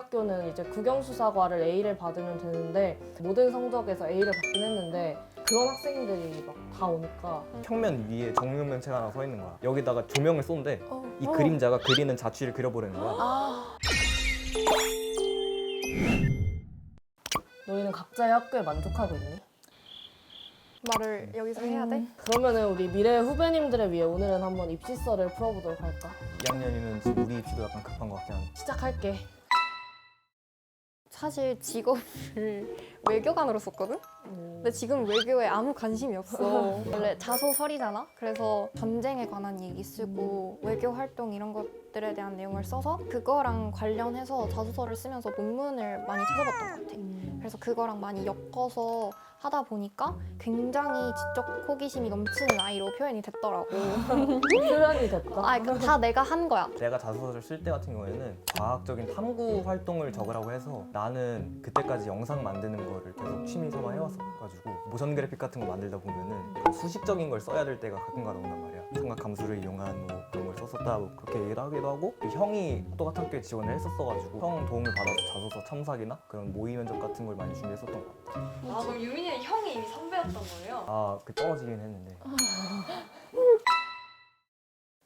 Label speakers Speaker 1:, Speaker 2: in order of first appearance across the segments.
Speaker 1: 학교는 이제 국영수사과를 A를 받으면 되는데 모든 성적에서 A를 받긴 했는데 그런 학생들이 막 다 오니까
Speaker 2: 평면 위에 정육면체가 하나 서 있는 거야. 여기다가 조명을 쏜대. 이 그림자가 그리는 자취를 그려버리는 거야.
Speaker 1: 너희는 각자의 학교에 만족하고 있니?
Speaker 3: 말을 여기서 해야 돼?
Speaker 1: 그러면은 우리 미래 후배님들을 위해 오늘은 한번 입시설을 풀어보도록 할까?
Speaker 2: 2학년이면 지금 우리 입시도 약간 급한 것 같긴 한데.
Speaker 1: 시작할게.
Speaker 3: 사실 직업을 외교관으로 썼거든? 근데 지금 외교에 아무 관심이 없어. 원래 자소설이잖아? 그래서 전쟁에 관한 얘기 쓰고 외교 활동 이런 것들에 대한 내용을 써서 그거랑 관련해서 자소설을 쓰면서 논문을 많이 찾아봤던 것 같아. 그래서 그거랑 많이 엮어서 하다 보니까 굉장히 지적 호기심이 넘치는 아이로 표현이 됐더라고.
Speaker 1: 표현이 됐다.
Speaker 3: 아, 그럼 다 내가 한 거야.
Speaker 2: 내가 자소서를 쓸 때 같은 경우에는 과학적인 탐구 활동을 적으라고 해서 나는 그때까지 영상 만드는 거를 계속 취미 삼아 해왔어가지고 모션 그래픽 같은 거 만들다 보면은 수식적인 걸 써야 될 때가 가끔가다 온단 말이야. 삼각함수를 이용한 뭐 그런 걸 썼었다 뭐 그렇게 얘기도 하기도 하고 그 형이 똑같은 학교에 지원을 했었어가지고 형 도움을 받아서 자소서 첨삭이나 그런 모의 면접 같은 걸 많이 준비했었던 것 같아.
Speaker 4: 아 그럼 유민이는 형이 이미 선배였던 거예요?
Speaker 2: 아, 그 떨어지긴 했는데.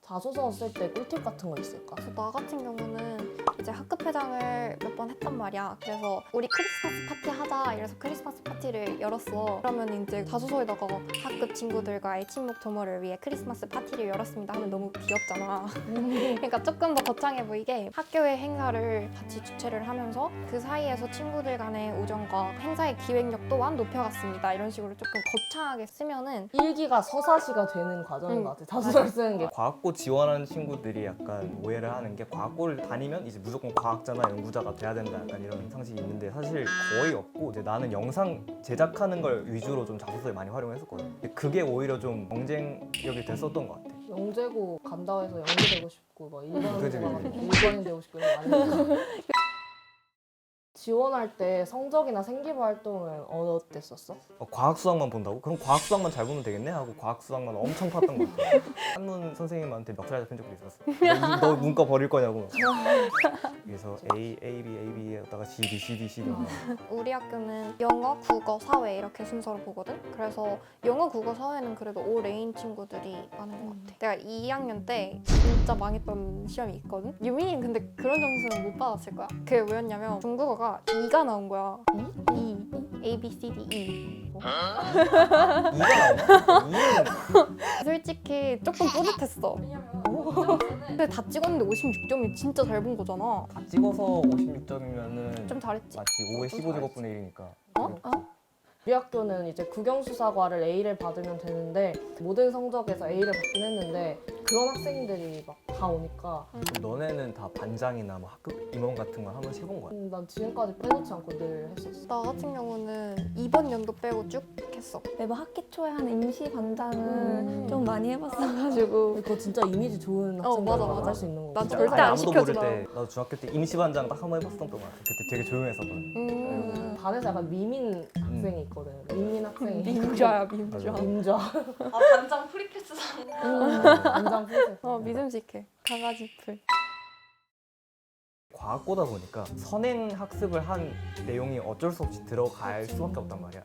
Speaker 1: 자소서 쓸 때 꿀팁 같은 거 있을까?
Speaker 3: 그래서 나 같은 경우는 이제 학급 회장을 몇 번 했단 말이야. 그래서 우리 크리스마스 파티 하자 이래서 크리스마스 파티를 열었어. 그러면 이제 자소서에다가 학급 친구들과의 친목 도모를 위해 크리스마스 파티를 열었습니다 하면 너무 귀엽잖아. 그러니까 조금 더 거창해 보이게 학교의 행사를 같이 주최를 하면서 그 사이에서 친구들 간의 우정과 행사의 기획력 또한 높여갔습니다. 이런 식으로 조금 거창하게 쓰면은
Speaker 1: 일기가 서사시가 되는 과정인 것 같아. 자소서를 쓰는 게.
Speaker 2: 과학고 지원하는 친구들이 약간 오해를 하는 게 과학고를 다니면 이제 무조건 과학자나 연구자가 돼야 된다 약간 이런 상식이 있는데 사실 거의 없고 이제 나는 영상 제작하는 걸 위주로 좀 자소서에 많이 활용했었거든. 근데 그게 오히려 좀 경쟁력이 됐었던 것 같아.
Speaker 1: 영재고 간다고 해서 연기 되고 싶고 막
Speaker 2: 그치,
Speaker 1: 일반인 되고 싶고 이런 거 아니야. 지원할 때 성적이나 생기부 활동은 어땠었어?
Speaker 2: 과학 수학만 본다고? 그럼 과학 수학만 잘 보면 되겠네? 하고 과학 수학만 엄청 팠던 것 같아. 한문 선생님한테 멱살 잡힌 적도 있었어. 너 문과 버릴 거냐고. 그래서 A, A, B, A, B에다가 C, D, C, D, C, D.
Speaker 3: 우리 학교는 영어, 국어, 사회 이렇게 순서로 보거든? 그래서 영어, 국어, 사회는 그래도 올 A인 친구들이 많은 것 같아. 내가 2학년 때 진짜 망했던 시험이 있거든? 유민이는 근데 그런 점수는 못 받았을 거야. 그게 뭐였냐면 중국어가 2가 나온 거야. 2. A, B, C, D, E.
Speaker 2: 이가 나오나? 이는
Speaker 3: 솔직히 조금 뿌듯했어.
Speaker 4: 왜냐면
Speaker 3: 근데 다 찍었는데 56점이 진짜 잘 본 거잖아.
Speaker 2: 다 찍어서 56점이면은
Speaker 3: 좀 잘했지?
Speaker 2: 맞지. 5에 15제곱분의 1이니까.
Speaker 1: 우리 학교는 이제 국영수사과를 A를 받으면 되는데 모든 성적에서 A를 받긴 했는데 그런 학생들이 막 다 오니까
Speaker 2: 너네는 다 반장이나 뭐 학급 임원 같은 거 한 번씩 해본 거야?
Speaker 1: 난 지금까지 빼놓지 않고 늘 했었어.
Speaker 3: 나 같은 경우는 이번 연도 빼고 쭉 했어.
Speaker 5: 매번 학기 초에 하는 임시 반장을 좀 많이 해봤어가지고
Speaker 1: 그거 진짜 이미지 좋은
Speaker 3: 맞아,
Speaker 1: 학생들만
Speaker 3: 맞아.
Speaker 1: 할수 있는
Speaker 3: 나
Speaker 1: 거고.
Speaker 3: 절대
Speaker 2: 아예
Speaker 3: 안
Speaker 2: 아무도 모를
Speaker 3: 시켜주나.
Speaker 2: 때 나도 중학교 때 임시반장 딱 한 번 해봤었던 것 같아. 그때 되게 조용했었거든.
Speaker 1: 반에서 약간 미민 학생이 있거든. 미민 학생이.
Speaker 3: 민좌야, 민좌.
Speaker 1: 민좌.
Speaker 4: 아 반장 프리패스상
Speaker 1: 반장 풀세.
Speaker 3: 믿음직해. 강아지 풀.
Speaker 2: 과학고다 보니까 선행 학습을 한 내용이 어쩔 수 없이 들어갈 수밖에 없단 말이야.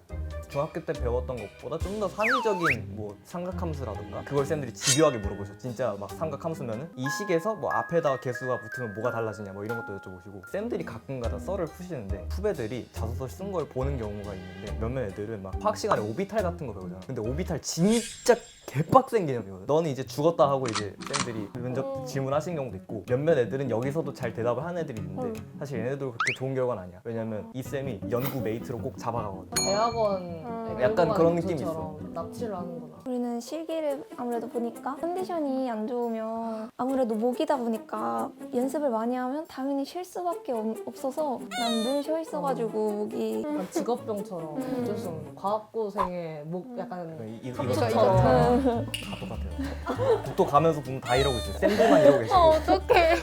Speaker 2: 중학교 때 배웠던 것보다 좀 더 상위적인 뭐 삼각함수라던가 그걸 쌤들이 집요하게 물어보셔. 진짜 막 삼각함수면은 이 식에서 뭐 앞에다가 개수가 붙으면 뭐가 달라지냐 뭐 이런 것도 여쭤보시고 쌤들이 가끔가다 썰을 푸시는데 후배들이 자소서 쓴 걸 보는 경우가 있는데 몇몇 애들은 막 화학 시간에 오비탈 같은 거 배우잖아. 근데 오비탈 진짜 개빡센 개념이거든. 너는 이제 죽었다 하고 이제 쌤들이 면접 질문하신 경우도 있고 몇몇 애들은 여기서도 잘 대답을 하는 애들이 있는데 사실 얘네들도 그렇게 좋은 결과는 아니야. 왜냐면 이 쌤이 연구 메이트로 꼭 잡아가거든.
Speaker 1: 대학원
Speaker 2: 약간 그런 느낌이 있어.
Speaker 1: 납치를 하는구나.
Speaker 5: 우리는 실기를 아무래도 보니까 컨디션이 안 좋으면 아무래도 목이다 보니까 연습을 많이 하면 당연히 쉴 수밖에 없어서 난 늘 쉬어 있어가지고 목이
Speaker 1: 약간 직업병처럼 어쩔 수 없는 과학고생의 목 약간
Speaker 2: 이것처럼 다 똑같아요. 독도 가면서 보면 다 이러고 있어요. 쌤들만 이러고 계시고.
Speaker 3: 어떡해.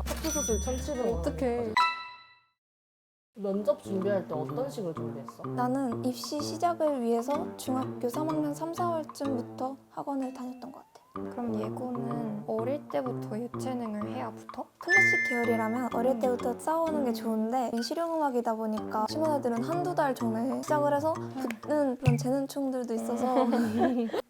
Speaker 1: 합주소질 1,700원.
Speaker 3: 어떡해.
Speaker 1: 면접 준비할 때 어떤 식으로 준비했어?
Speaker 5: 나는 입시 시작을 위해서 중학교 3학년 3, 4월쯤부터 학원을 다녔던 것 같아.
Speaker 3: 그럼 예고는 어릴 때부터 예체능을 해야 붙어?
Speaker 5: 클래식 계열이라면 어릴 때부터 쌓아오는 게 좋은데 실용음악이다 보니까 친구들은 한두 달 전에 시작을 해서 붙는 그런 재능충들도 있어서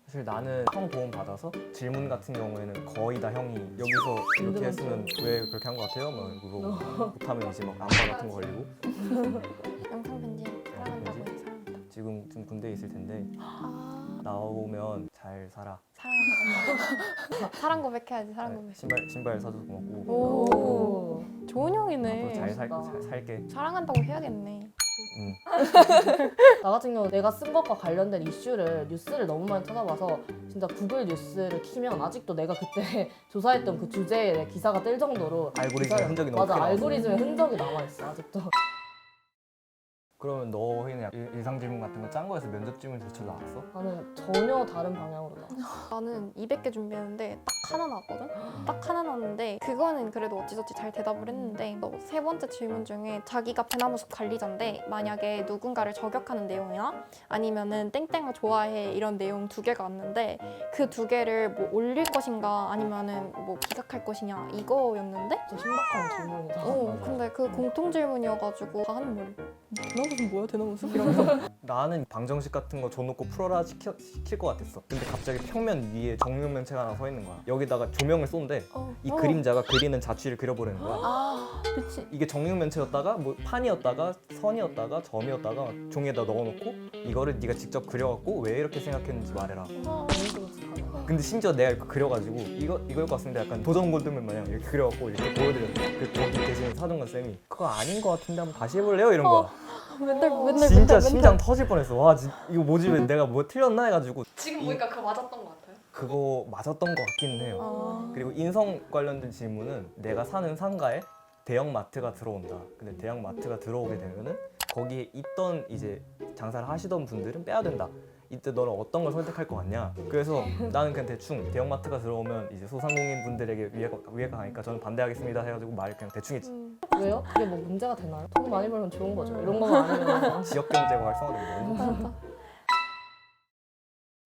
Speaker 2: 사실 나는 형 도움 받아서 질문 같은 경우에는 거의 다 형이 여기서 이렇게 했으면 왜 그렇게 한 것 같아요? 막 물어보고 못하면 이제 막 안마 같은 거 걸리고
Speaker 3: 영상 편집 사랑한다고 해 사랑한다.
Speaker 2: 지금 좀 군대에 있을 텐데
Speaker 3: 아
Speaker 2: 나오면 잘 살아.
Speaker 3: 사랑한다고. 사랑 고백해야지 사랑 고백.
Speaker 2: 신발 사줘서 고맙고
Speaker 3: 오 좋은
Speaker 2: 앞으로
Speaker 3: 형이네.
Speaker 2: 잘 살게.
Speaker 3: 사랑한다고 해야겠네.
Speaker 1: 나 같은 경우 내가 쓴 것과 관련된 이슈를 뉴스를 너무 많이 찾아봐서 진짜 구글 뉴스를 키면 아직도 내가 그때 조사했던 그 주제에 내 기사가 뜰 정도로
Speaker 2: 알고리즘의
Speaker 1: 기사를-
Speaker 2: 흔적이 너무
Speaker 1: 맞아
Speaker 2: 크게 나왔어.
Speaker 1: 알고리즘의 흔적이 남아있어 아직도.
Speaker 2: 그러면 너희는 약간 일상 질문 같은 거 짠 거에서 면접 질문조차 나왔어?
Speaker 1: 나는 전혀 다른 방향으로 나왔어.
Speaker 3: 나는 200개 준비했는데 딱 하나 나왔거든? 딱 하나 나왔는데 그거는 그래도 어찌저찌 잘 대답을 했는데 세 번째 질문 중에 자기가 배나무숲 관리자인데 만약에 누군가를 저격하는 내용이나 아니면은 땡땡을 좋아해 이런 내용 2개가 왔는데 그 2개를 뭐 올릴 것인가 아니면은 뭐 기각할 것이냐 이거였는데
Speaker 1: 진짜 신박한 질문이다.
Speaker 3: 근데 그 공통 질문이어가지고 다 하는 말 대나무숲 뭐야 대나무숲? 이러면서
Speaker 2: 나는 방정식 같은 거 줘놓고 풀어라 시킬 것 같았어. 근데 갑자기 평면 위에 정육면체가 하나 서 있는 거야. 여기다가 조명을 쏜대. 이 그림자가 그리는 자취를 그려보려는 거야.
Speaker 3: 아 그치
Speaker 2: 이게 정육면체였다가 뭐 판이었다가 선이었다가 점이었다가 종이에다 넣어놓고 이거를 네가 직접 그려갖고 왜 이렇게 생각했는지 말해라. 근데 심지어 내가 이거 그려가지고 이걸 것 같은데 약간 도전 골드맨 마냥 이렇게 그려갖고 이렇게 보여드렸어. 그 거기 계시는 사정관 쌤이 그거 아닌 것 같은데 한번 다시 해볼래요? 이런 거야.
Speaker 3: 맨날
Speaker 2: 진짜 심장 터질 뻔했어. 와 이거 뭐지? 왜 내가 뭐 틀렸나 해가지고
Speaker 4: 지금 보니까 그거 맞았던 것 같아요.
Speaker 2: 그거 맞았던 것 같긴 해요. 그리고 인성 관련된 질문은 내가 사는 상가에 대형 마트가 들어온다. 근데 대형 마트가 들어오게 되면은 거기에 있던 이제 장사를 하시던 분들은 빼야 된다. 이때 너는 어떤 걸 선택할 것 같냐? 그래서 나는 그냥 대충 대형 마트가 들어오면 이제 소상공인 분들에게 위해가 가니까 저는 반대하겠습니다 해가지고 말을 그냥 대충 했지.
Speaker 1: 왜요? 그게 뭐 문제가 되나요? 돈 많이 벌면 좋은 거죠. 이런 거만 아니면
Speaker 2: 지역 경제가 활성화되고 너무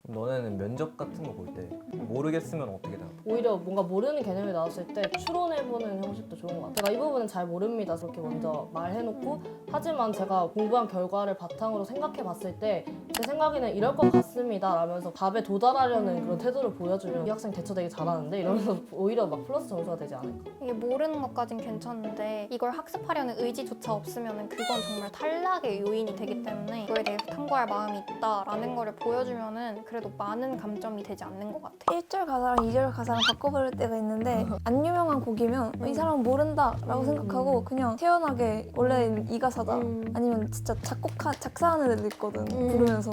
Speaker 2: 너네는 면접 같은 거 볼 때 모르겠으면 어떻게 대답해?
Speaker 1: 오히려 뭔가 모르는 개념이 나왔을 때 추론해보는 형식도 좋은 것 같아요. 제가 이 부분은 잘 모릅니다. 그렇게 먼저 말해놓고 하지만 제가 공부한 결과를 바탕으로 생각해봤을 때 제 생각에는 이럴 것 같습니다 라면서 답에 도달하려는 그런 태도를 보여주면 이 학생 대처 되게 잘하는데 이러면서 오히려 막 플러스 점수가 되지 않을까.
Speaker 3: 이게 모르는 것까진 괜찮은데 이걸 학습하려는 의지조차 없으면 그건 정말 탈락의 요인이 되기 때문에 그거에 대해서 탐구할 마음이 있다라는 거를 보여주면은 그래도 많은 감점이 되지 않는 것 같아.
Speaker 5: 1절 가사랑 2절 가사랑 바꿔버릴 때가 있는데 안 유명한 곡이면 이 사람은 모른다 라고 생각하고 그냥 태연하게 원래 이 가사다 아니면 진짜 작사하는 애들 있거든 부르면서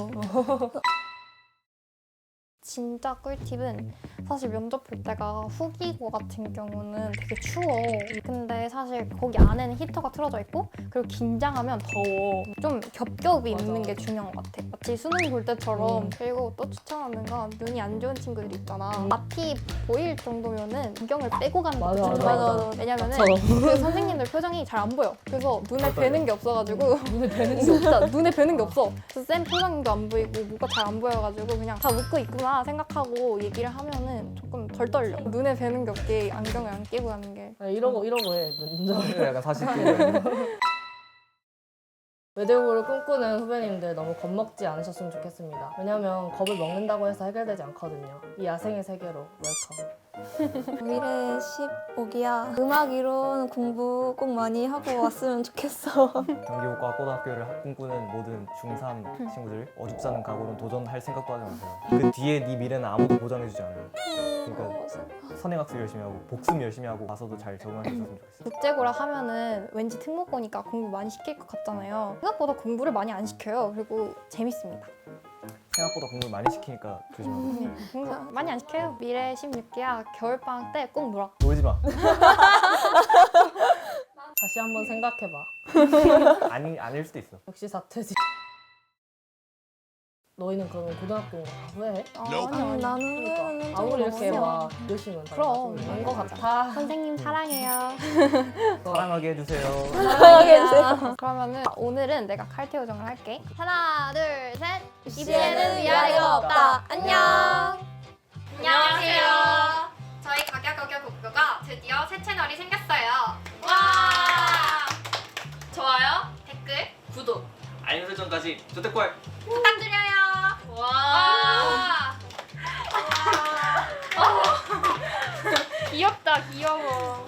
Speaker 3: 진짜 꿀팁은 사실 면접 볼 때가 후기고 같은 경우는 되게 추워. 근데 사실 거기 안에는 히터가 틀어져 있고 그리고 긴장하면 더워. 좀 겹겹이
Speaker 1: 맞아.
Speaker 3: 입는 게 중요한 것 같아. 마치 수능 볼 때처럼. 그리고 또 추천하는 건 눈이 안 좋은 친구들 있잖아. 앞이 보일 정도면은 안경을 빼고 가는 것도
Speaker 1: 맞아,
Speaker 3: 추천해.
Speaker 1: 맞아.
Speaker 3: 왜냐면은
Speaker 1: 저처럼.
Speaker 3: 그 선생님들 표정이 잘 안 보여. 그래서 눈에 뵈는 게 없어가지고
Speaker 1: 눈에 뵈는 게
Speaker 3: 진짜 눈에 뵈는 게 없어. 그래서 쌤 표정도 안 보이고 뭐가 잘 안 보여가지고 그냥 다 웃고 있구나 생각하고 얘기를 하면은 조금 덜 떨려. 눈에 뵈는 게 없게 안경을 안 끼고 가는 게.
Speaker 1: 이러고 해. 면접.
Speaker 2: 약간 사실 끼고
Speaker 1: 외대부를 꿈꾸는 후배님들 너무 겁먹지 않으셨으면 좋겠습니다. 왜냐면 겁을 먹는다고 해서 해결되지 않거든요. 이 야생의 세계로 웰컴.
Speaker 5: 미래 15기야 음악 이론 공부 꼭 많이 하고 왔으면 좋겠어.
Speaker 2: 경기고과 고등학교를 꿈꾸는 모든 중3 친구들 어줍잖은 각오는 도전할 생각도 하지 마세요. 그 뒤에 네 미래는 아무도 보장해주지 않아요. 그러니까 선행학습 열심히 하고 복습 열심히 하고 가서도 잘 적응할 수 있었으면 좋겠어요.
Speaker 3: 국제고라 하면은 왠지 특목고니까 공부 많이 시킬 것 같잖아요. 생각보다 공부를 많이 안 시켜요. 그리고 재밌습니다.
Speaker 2: 생각보다 공부를 많이 시키니까 조심하세요.
Speaker 3: 공부 많이 안 시켜요. 미래 16기야 겨울방학 때 꼭 놀아.
Speaker 2: 놀지 마.
Speaker 1: 다시 한번 생각해봐.
Speaker 2: 아닐 수도 있어.
Speaker 1: 역시 사태지. 너희는 그러면 고등학교 후회해?
Speaker 3: 아니
Speaker 5: 나는 후회는
Speaker 1: 아무리 이렇게
Speaker 5: 없어.
Speaker 1: 막 열심히 한다.
Speaker 3: 그럼.
Speaker 1: 그런 거 같아.
Speaker 3: 선생님 사랑해요.
Speaker 2: 사랑하게 해주세요.
Speaker 3: 그러면은 오늘은 내가 칼퇴 요정을 할게. 하나, 둘, 셋.
Speaker 5: 입시에는 위아래가 없다.
Speaker 3: 안녕. 안녕하세요. 저희 가격국교가 드디어 새 채널이 생겼어요. 와! 좋아요, 댓글, 구독
Speaker 2: 알림 설정까지 조태꼴.
Speaker 3: 부탁드려요. 와!
Speaker 4: 귀엽다, 귀여워.